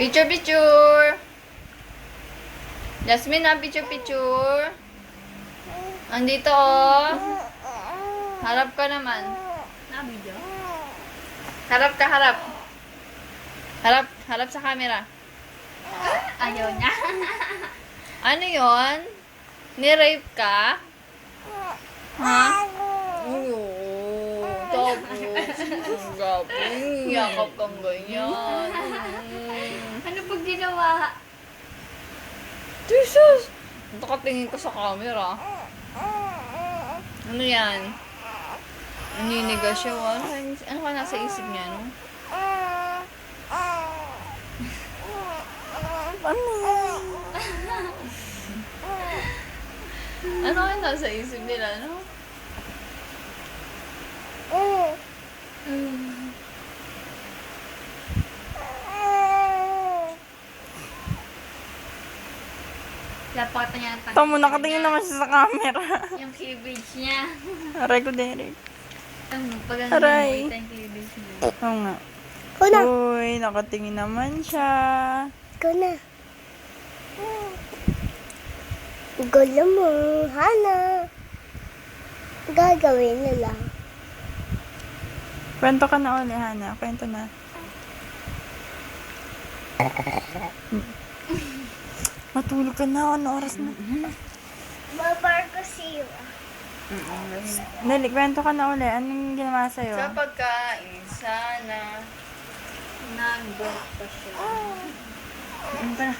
Picture, picture. Jasmine, picture, picture. Andito, oh. Harap ka naman. Na-video? Harap ka, harap. Harap sa camera. Ayaw niya. Ano yon? Ni-rape ka? Ha? Oo. Tapos, ang gapong yakap kang ganyan. Ano pag ginawa? Jesus! Nakatingin ka sa camera. Ano yan? Naninigas siya. Ano ka nasa isip niya, no? Ano ka nasa isip nila, no? Lapakita niya ang tanong. Tamo, nakatingin naman siya sa camera. Yung cleavage niya. Aray ko, Derek. Pag ano Aray. mo, yung cleavage niya. Oo nga. Kuna. Uy, nakatingin naman siya. Kuna. Gulo mo, Hana. Gagawin na lang. Kwento ka na uli, Hana. Kwento na. Matulog ka na. Ano oras na? Babar ko siya. Dali, kwento ka na uli. Anong ginawa sa'yo? Sa pagkain, sana. Nag-birth pa siya. Ano ka na?